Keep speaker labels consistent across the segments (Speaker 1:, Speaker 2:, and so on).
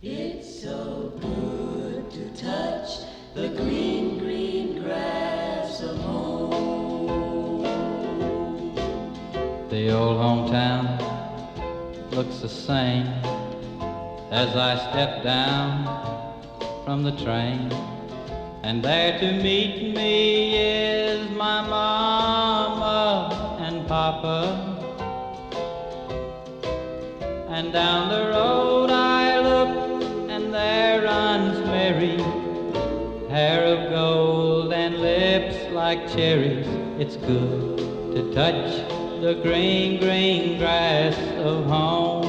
Speaker 1: It's so good to touch the green, green grass of home.
Speaker 2: The old hometown looks the same as I step down from the train, and there to meet me is my mama and papa. And down the road I look, and there runs Mary, hair of gold and lips like cherries. It's good to touch the green, green grass of home.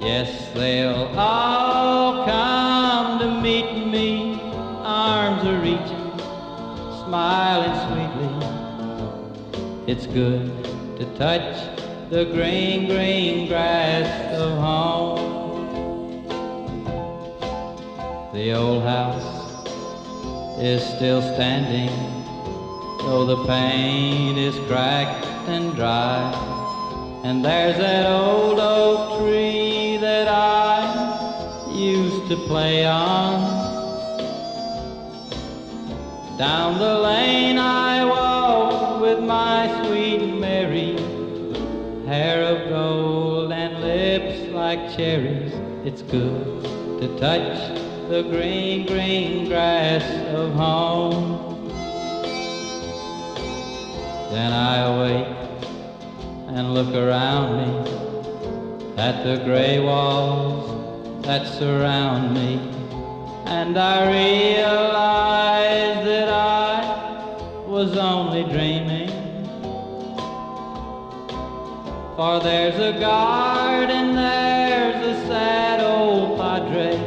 Speaker 2: Yes, they'll all come to meet me, arms are reaching, smiling sweetly. It's good to touch the green, green grass of home. The old house is still standing, though the paint is cracked and dry. And there's that old oak tree that I used to play on. Down the lane I walk with my sweet Mary, hair of gold and lips like cherries. It's good to touch the green, green grass of home. Then I awake and look around me at the gray walls that surround me, and I realize that I was only dreaming. For there's a garden, there's a sad old padre,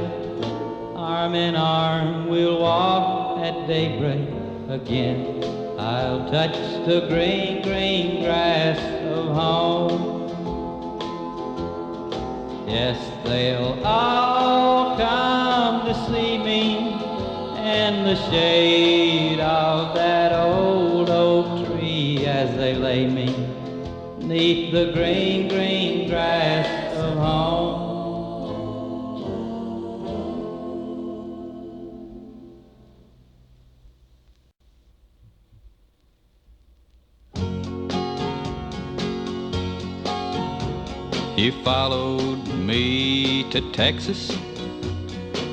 Speaker 2: arm in arm we'll walk at daybreak. Again I'll touch the green, green grass of home. Yes, they'll all come to see me in the shade of that old oak tree as they lay me 'neath the green, green grass of home. You followed me to Texas,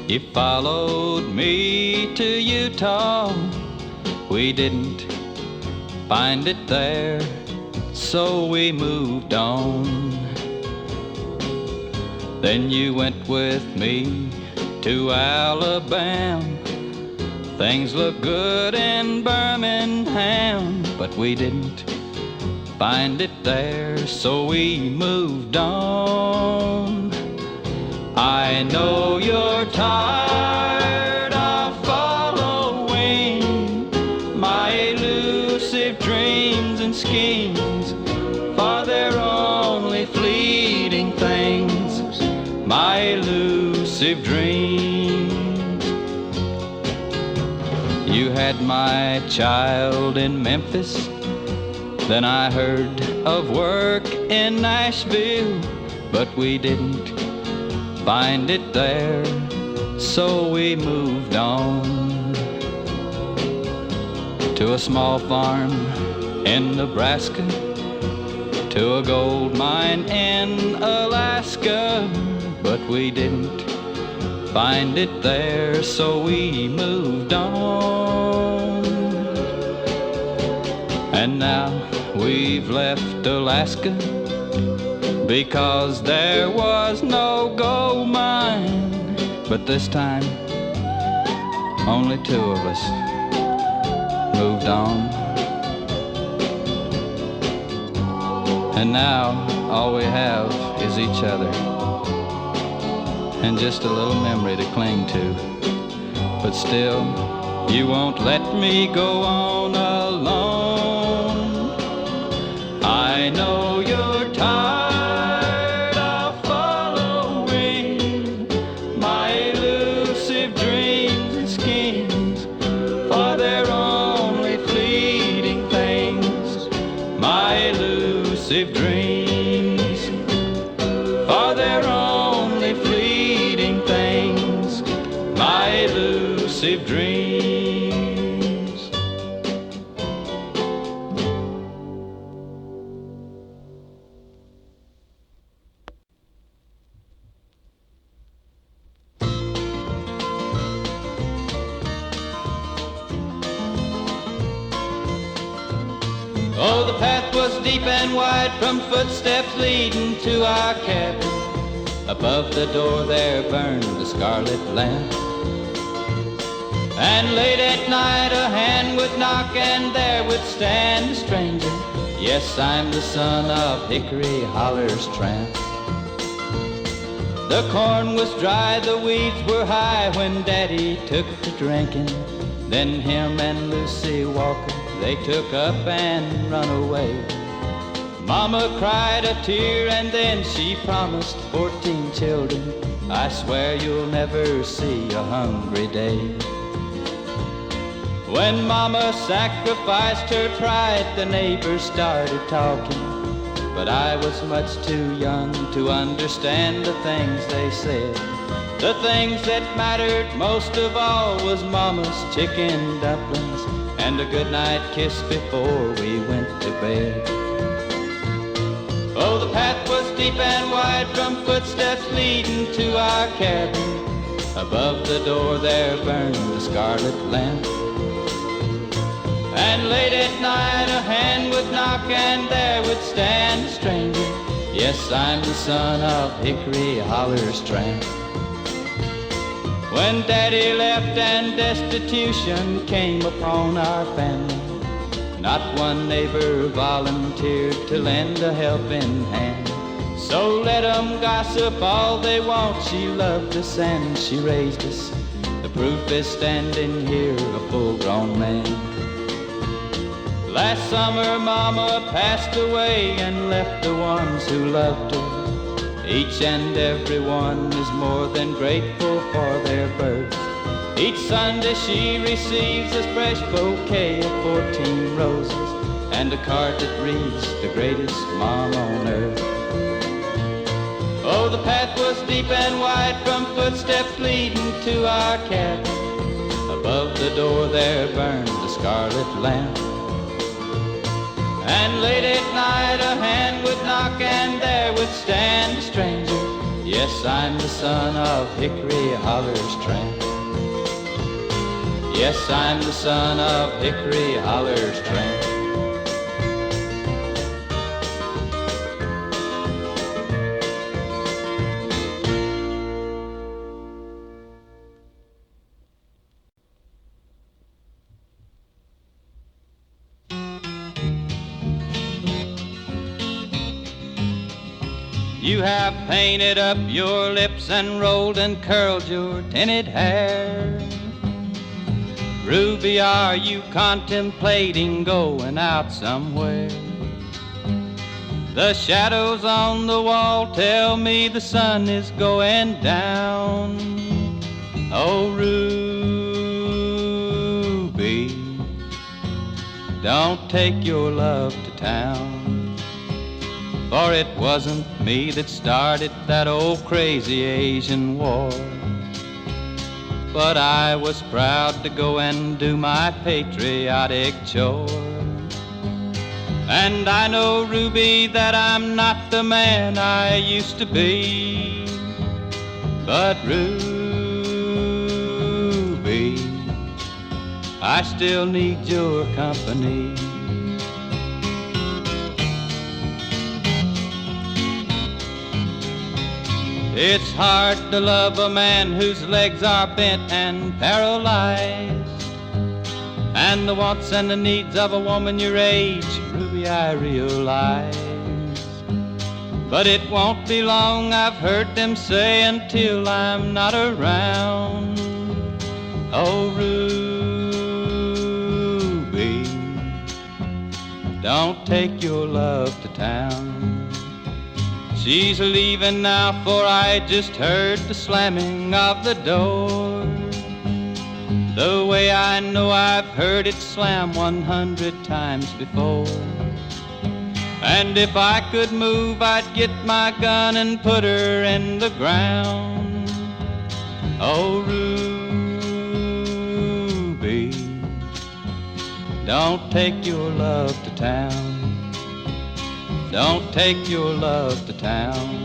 Speaker 2: you followed me to Utah. We didn't find it there, so we moved on. Then you went with me to Alabama. Things looked good in Birmingham, but we didn't find it there, so we moved on. I know you're tired of following my elusive dreams and schemes, for they're only fleeting things, my elusive dreams. You had my child in Memphis, then I heard of work in Nashville, but we didn't find it there, so we moved on to a small farm in Nebraska, to a gold mine in Alaska, but we didn't find it there, so we moved on. And now we've left Alaska because there was no gold mine, but this time only two of us moved on. And now all we have is each other and just a little memory to cling to. But still, you won't let me go on alone. I know you're tired of following my elusive dreams and schemes, for they're only fleeting things, my elusive dreams, for they're only elusive dreams. Oh, the path was deep and wide from footsteps leading to our cabin. Above the door there burned a scarlet lamp. And late at night a hand would knock and there would stand a stranger. Yes, I'm the son of Hickory Holler's tramp. The corn was dry, the weeds were high when Daddy took to drinking. Then him and Lucy Walker, they took up and run away. Mama cried a tear and then she promised 14 children, I swear you'll never see a hungry day. When Mama sacrificed her pride, the neighbors started talking, but I was much too young to understand the things they said. The things that mattered most of all was Mama's chicken dumplings and a goodnight kiss before we went to bed. Oh, the path was deep and wide from footsteps leading to our cabin. Above the door there burned a scarlet lamp. And late at night a hand would knock and there would stand a stranger. Yes, I'm the son of Hickory Holler's tramp. When Daddy left and destitution came upon our family, not one neighbor volunteered to lend a helping hand. So let 'em gossip all they want, she loved us and she raised us. The proof is standing here, a full-grown man. Last summer Mama passed away and left the ones who loved her. Each and every one is more than grateful for their birth. Each Sunday she receives a fresh bouquet of 14 roses and a card that reads, the greatest mom on earth. Oh, the path was deep and wide from footsteps leading to our cabin. Above the door there burned a scarlet lamp. And late at night a hand would knock and there would stand a stranger. Yes, I'm the son of Hickory Holler's tramp. Yes, I'm the son of Hickory Holler's tramp. You have painted up your lips and rolled and curled your tinted hair. Ruby, are you contemplating going out somewhere? The shadows on the wall tell me the sun is going down. Oh, Ruby, don't take your love to town. For it wasn't me that started that old crazy Asian war. But I was proud to go and do my patriotic chore. And I know, Ruby, that I'm not the man I used to be. But Ruby, I still need your company. It's hard to love a man whose legs are bent and paralyzed, and the wants and the needs of a woman your age, Ruby, I realize. But it won't be long, I've heard them say, until I'm not around. Oh, Ruby, don't take your love to town. She's leaving now, for I just heard the slamming of the door. The way I know I've heard it slam 100 times before. And if I could move, I'd get my gun and put her in the ground. Oh, Ruby, Don't take your love to town. Don't take your love to town.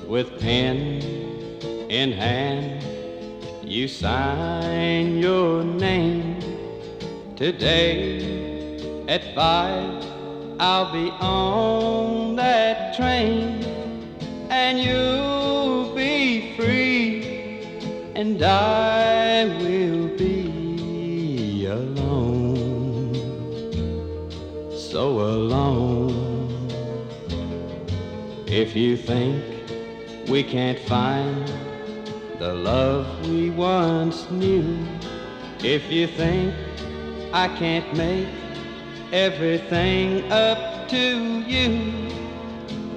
Speaker 2: With pen in hand, you sign your name. Today at 5, I'll be on that train, and you'll be free, and I will be alone, so alone. If you think we can't find the love we once knew, if you think I can't make everything up to you,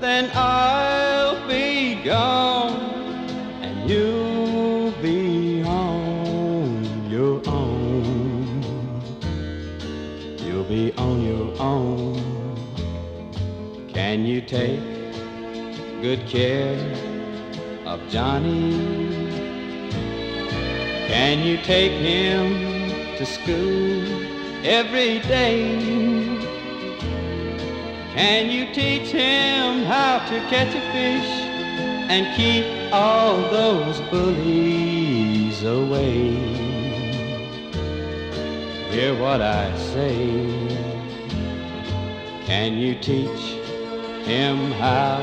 Speaker 2: then I'll be gone and you'll be on your own. You'll be on your own. Can you take good care of Johnny? Can you take him to school every day? Can you teach him how to catch a fish and keep all those bullies away? Hear what I say. Can you teach him how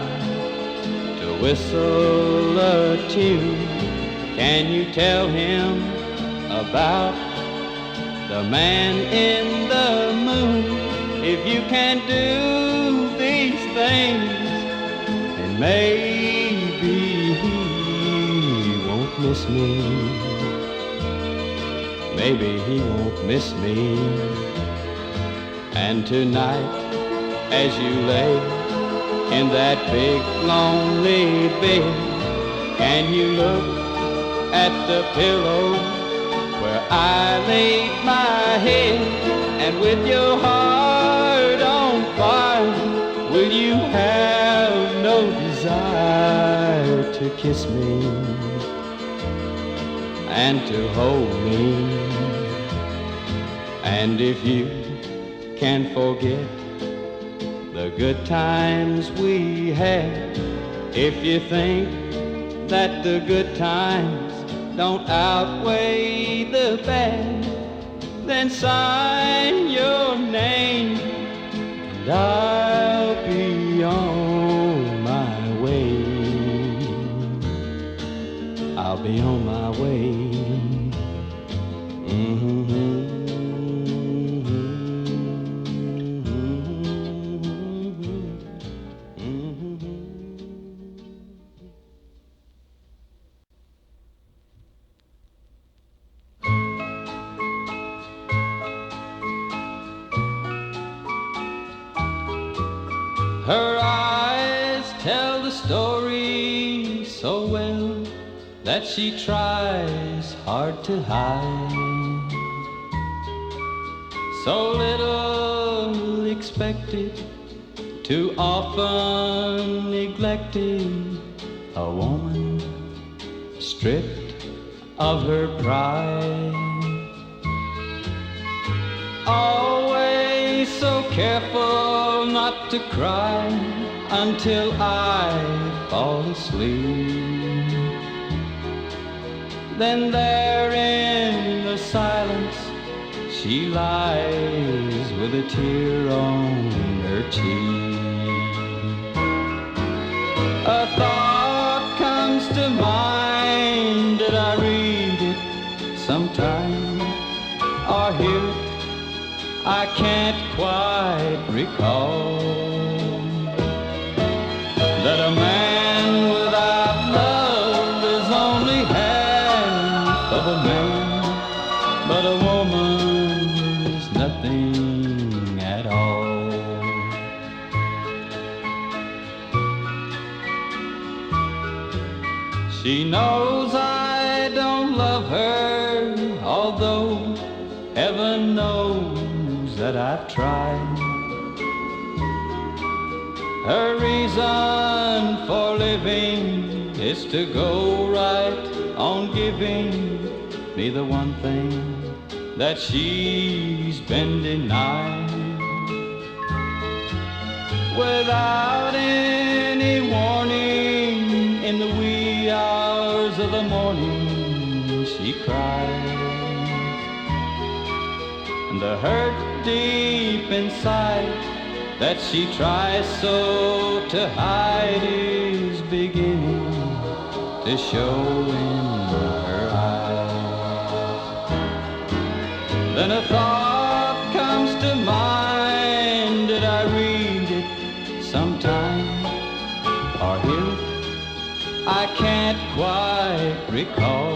Speaker 2: to whistle a tune? Can you tell him about the man in the moon? If you can do these things, then maybe he won't miss me. Maybe he won't miss me. And tonight, as you lay in that big lonely bed, can you look at the pillow where I laid my head? And with your heart on fire, will you have no desire to kiss me and to hold me? And if you can forget the good times we had, if you think that the good times don't outweigh the bad, then sign your name and I'll be on my way. I'll be on my way. Her eyes tell the story so well that she tries hard to hide. So little expected, too often neglected, a woman stripped of her pride. Always so careful not to cry until I fall asleep. Then there in the silence she lies with a tear on her cheek. A thought comes to mind, did I read it sometime or hear it? I can't quite recall that a man without love is only half of a man, but a woman is nothing at all. She knows I don't love her, although heaven knows that I've tried. Her reason for living is to go right on giving me the one thing that she's been denied. Without any warning, in the wee hours of the morning, she cries. And the hurt deep inside that she tries so to hide is beginning to show in her eyes. Then a thought comes to mind, did I read it sometime or hear it? I can't quite recall.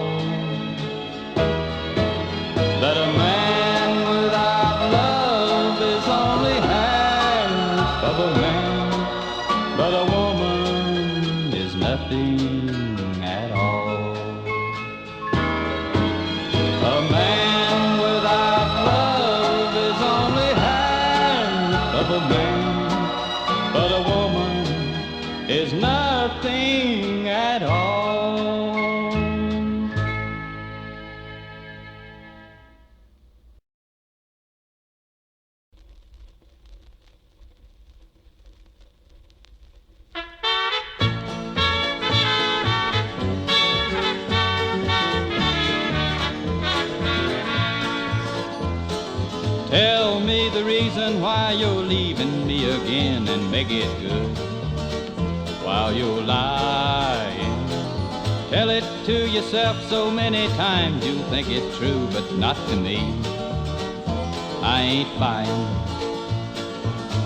Speaker 2: That a man without love is only half of a man, but a woman is nothing at all. A man without love is only half of a man, but a woman is nothing at all. Tell me the reason why you're leaving me again, and make it good while you're lying. Tell it to yourself so many times you'll think it's true, but not to me. I ain't buying.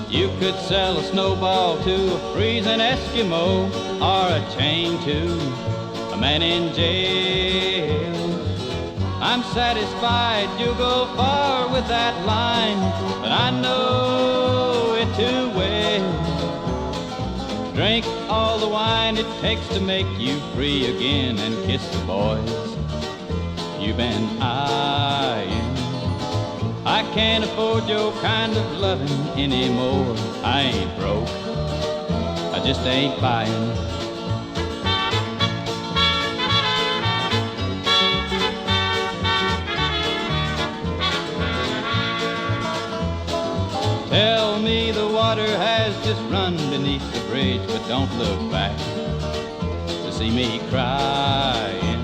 Speaker 2: You could sell a snowball to a freezing Eskimo, or a chain to a man in jail. I'm satisfied you'll go far with that line, but I know it too well. Drink all the wine it takes to make you free again, and kiss the boys you've been eyeing. I can't afford your kind of loving anymore. I ain't broke, I just ain't buying. Tell me the water has just run beneath the bridge, but don't look back to see me crying.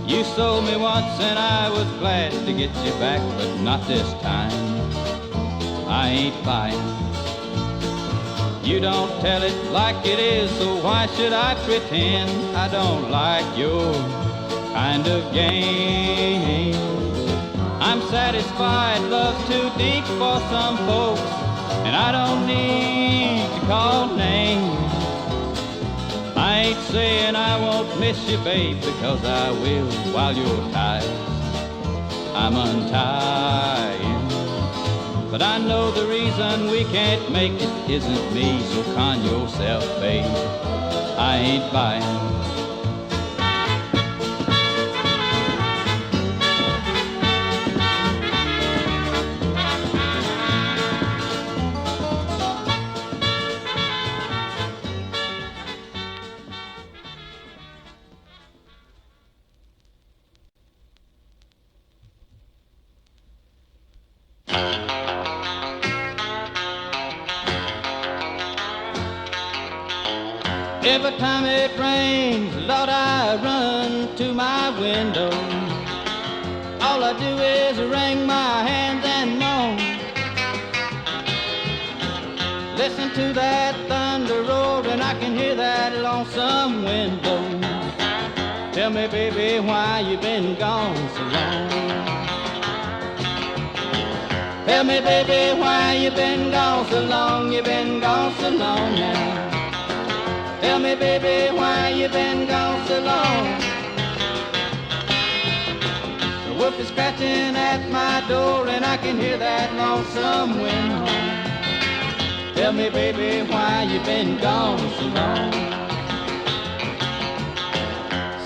Speaker 2: You sold me once and I was glad to get you back, but not this time. I ain't buying. You don't tell it like it is, so why should I pretend I don't like your kind of game? I'm satisfied love's too deep for some folks, and I don't need to call names. I ain't saying I won't miss you, babe, because I will while you're tied. I'm untying, but I know the reason we can't make it isn't me, so con yourself, babe, I ain't buying. Every time it rains, Lord, I run to my window. All I do is wring my hands and moan. Listen to that thunder roar, and I can hear that lonesome wind blow. Tell me, baby, why you been gone so long? Tell me, baby, why you been gone so long? You been gone so long now. Tell me, baby, why you been gone so long? The wolf is scratching at my door, and I can hear that lonesome wind hum. Tell me, baby, why you been gone so long?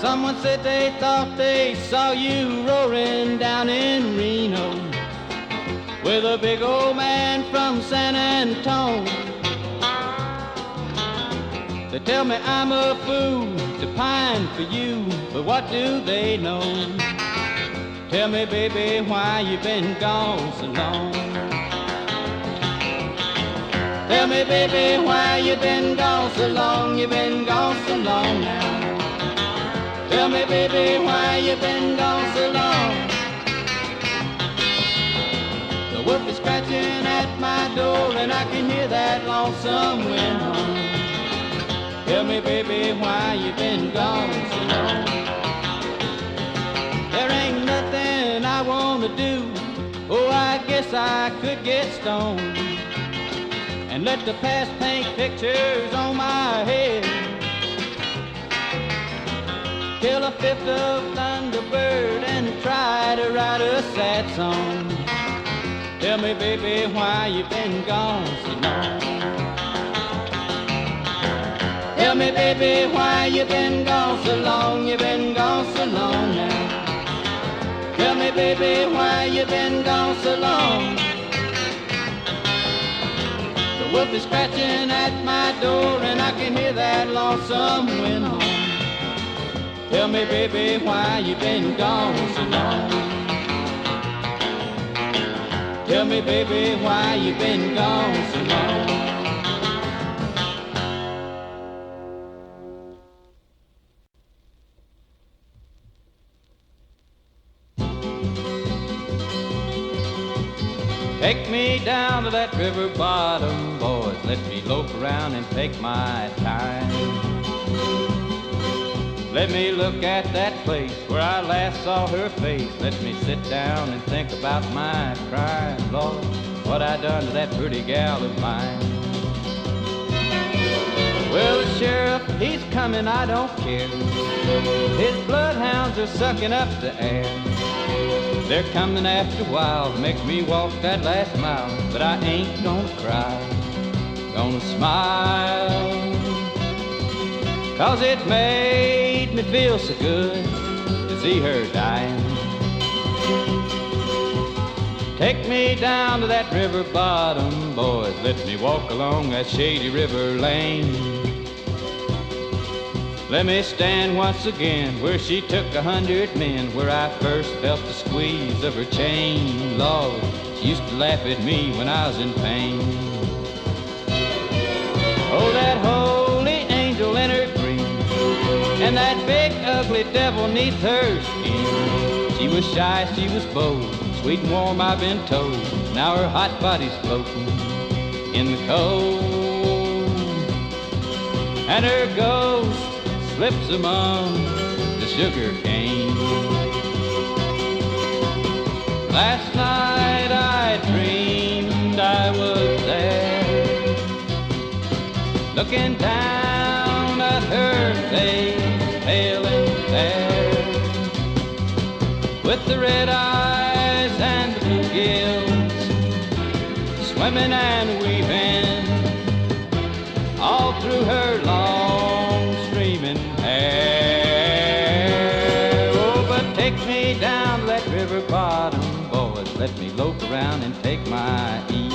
Speaker 2: Someone said they thought they saw you roaring down in Reno with a big old man from San Antone. They tell me I'm a fool to pine for you, but what do they know? Tell me, baby, why you been gone so long? Tell me, baby, why you been gone so long? You been gone so long now. Tell me, baby, why you been gone so long? The wolf is scratching at my door and I can hear that lonesome wind hum. Tell me, baby, why you been gone so long? There ain't nothing I wanna do. Oh, I guess I could get stoned and let the past paint pictures on my head. Kill a fifth of Thunderbird and try to write a sad song. Tell me, baby, why you been gone so long? Tell me, baby, why you been gone so long? You been gone so long now. Tell me, baby, why you been gone so long? The wolf is scratching at my door and I can hear that lonesome wind hum. Tell me, baby, why you been gone so long? Tell me, baby, why you been gone so long? Take me down to that river bottom, boys. Let me loaf around and take my time. Let me look at that place where I last saw her face. Let me sit down and think about my crime, Lord, what I done to that pretty gal of mine. Well, the sheriff, he's coming, I don't care. His bloodhounds are sucking up the air. They're coming after a while to make me walk that last mile. But I ain't gonna cry, gonna smile, 'cause it made me feel so good to see her dying. Take me down to that river bottom, boys. Let me walk along that shady river lane. Let me stand once again where she took 100 men, where I first felt the squeeze of her chain. Lord, she used to laugh at me when I was in pain. Oh, that holy angel in her green, and that big ugly devil neath her skin. She was shy, she was bold, sweet and warm I've been told. Now her hot body's floating in the cold, and her ghost slips among the sugar cane. Last night I dreamed I was there, looking down at her face, pale and fair, with the red eyes and the blue gills, swimming and weaving all through her long streaming hair. Oh, but take me down to that river bottom, boys. Let me loaf around and take my ease.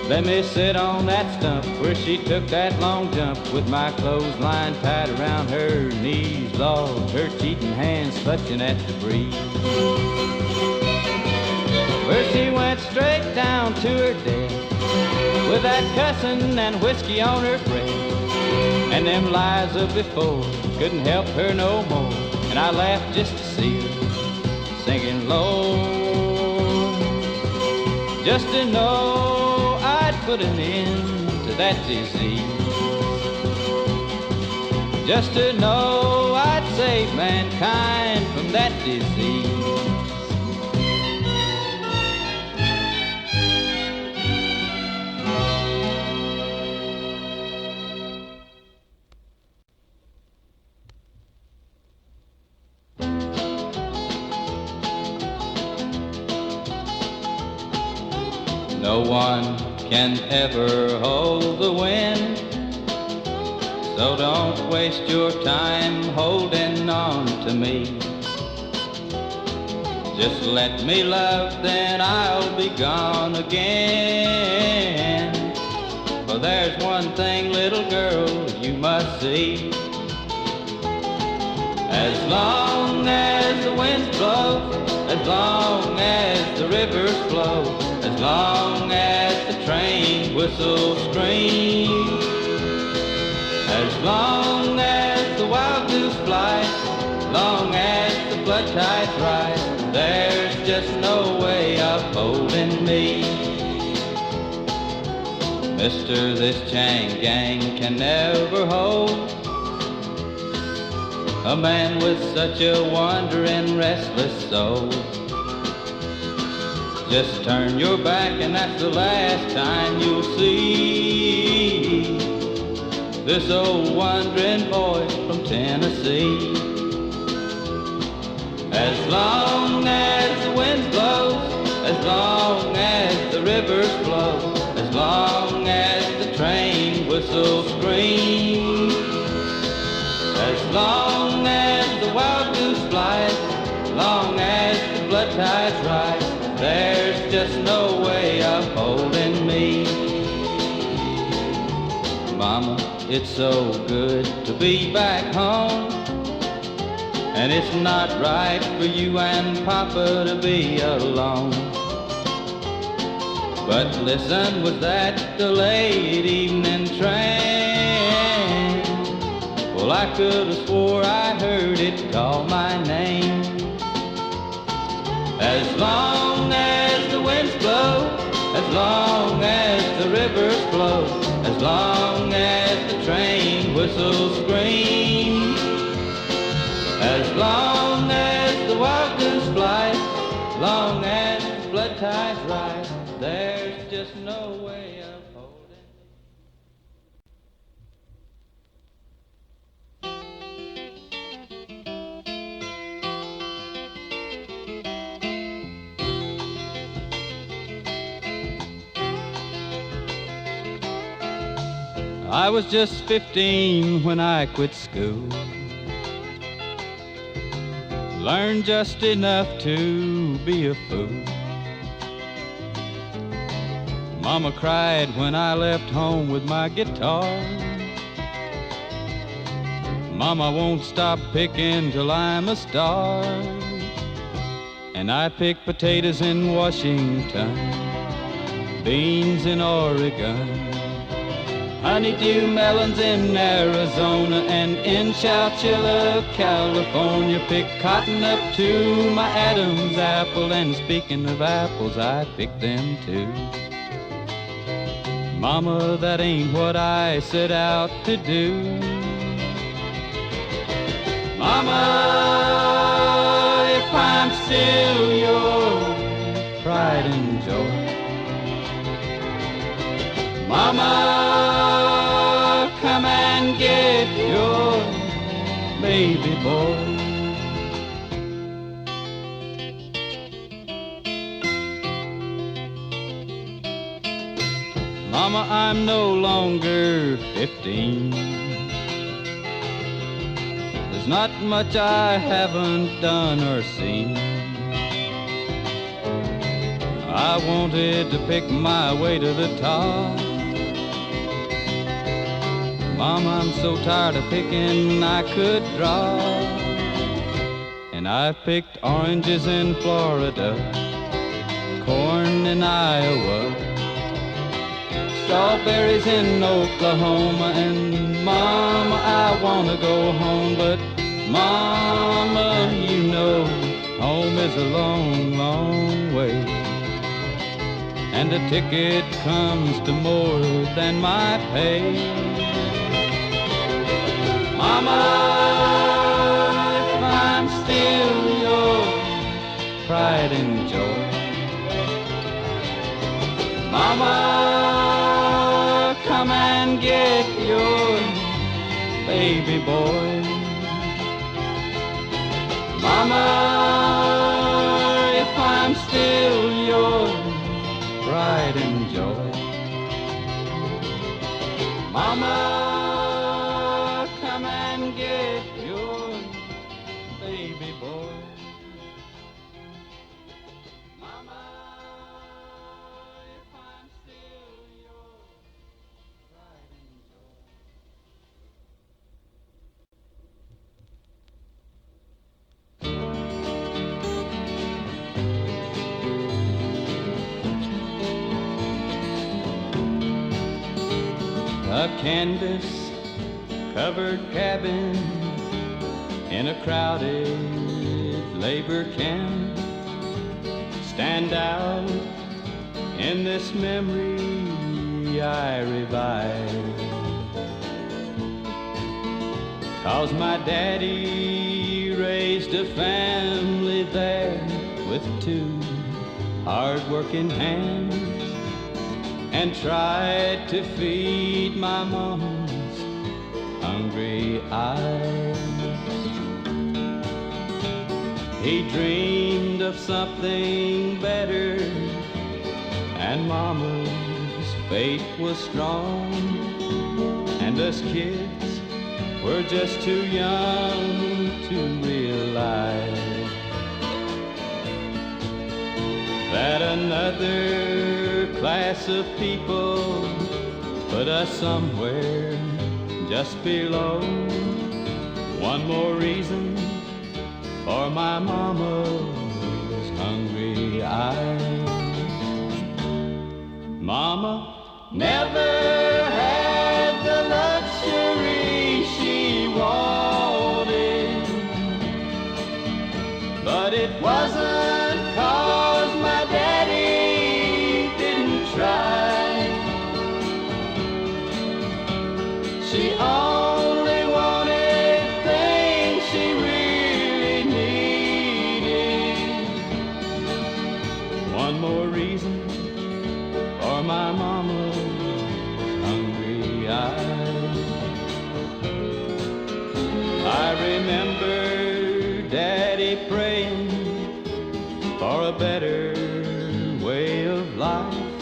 Speaker 2: Let me sit on that stump where she took that long jump, with my clothesline tied around her knees. Lord, her cheating hands clutching at the breeze, where she went straight down to her death, with that cussin' and whiskey on her breath. And them lies of before couldn't help her no more, and I laughed just to see her singing low, just to know I'd put an end to that disease, just to know I'd save mankind from that disease. No one can ever hold the wind So don't waste your time holding on to me. Just let me love, then I'll be gone again. For there's one thing, little girl, you must see. As long as the winds blow, as long as the rivers flow, as long as the train whistles scream, as long as the wild goose flies, long as the flood tides rise, there's just no way of holding me. Mister, this chain gang can never hold a man with such a wandering, restless soul. Just turn your back and that's the last time you'll see this old wandering boy from Tennessee. As long as the winds blow, as long as the rivers flow, as long as the train whistles scream, as long as the wild goose flies, long as the flood tides rise, there's just no way of holding me. Mama, it's so good to be back home, and it's not right for you and Papa to be alone. But listen, was that the late evening train? Well, I could have swore I heard it call my name. As long as the winds blow, as long as the rivers flow, as long as the train whistles scream, as long as the wild goose flies, long as the flood tides rise, there's just no way of holding. I was just 15 when I quit school. Learned just enough to be a fool. Mama cried when I left home with my guitar. Mama won't stop picking till I'm a star. And I pick potatoes in Washington, beans in Oregon, honeydew melons in Arizona, and in Chowchilla, California, pick cotton up to my Adam's apple. And speaking of apples, I pick them too. Mama, that ain't what I set out to do. Mama, if I'm still your pride and joy, Mama, come and get your baby boy. Mama, I'm no longer 15. There's not much I haven't done or seen. I wanted to pick my way to the top. Mama, I'm so tired of picking I could drop. And I picked oranges in Florida, corn in Iowa, strawberries in Oklahoma. And Mama, I wanna go home, but Mama, you know home is a long, long way, and a ticket comes to more than my pay. Mama, if I'm still your pride and joy, Mama, come and get your baby boy. Mama, if I'm still your pride and joy, Mama, A canvas covered cabin in a crowded labor camp stand out in this memory I revive. 'Cause my daddy raised a family there with two hard-working hands and tried to feed my mama's hungry eyes. He dreamed of something better, and mama's faith was strong, and us kids were just too young to realize that another class of people put us somewhere just below. One more reason for my mama's hungry eyes. Mama never had the luxury she wanted, but it wasn't 'cause my daddy didn't try. She only wanted things she really needed. One more reason for my mama's hungry eyes. I remember Daddy praying for a better way of life,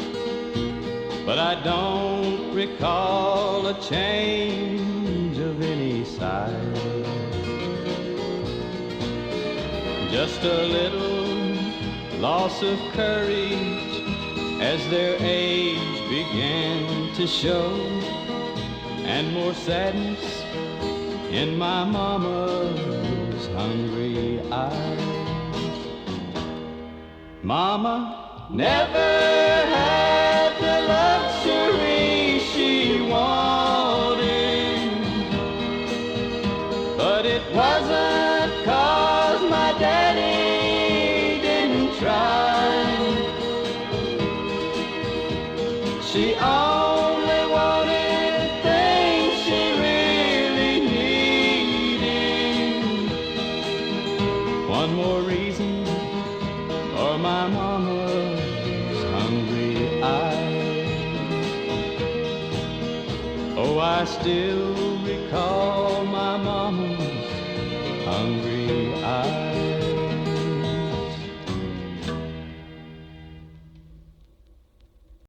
Speaker 2: but I don't recall a change of any size. Just a little loss of courage as their age began to show, and more sadness in my mama's hungry eyes. Mama never had the luxury she wanted, but it wasn't 'cause my daddy didn't try. She only wanted things she really needed. One more reason for my mama's hungry eyes. Oh, I still recall my mama's hungry eyes.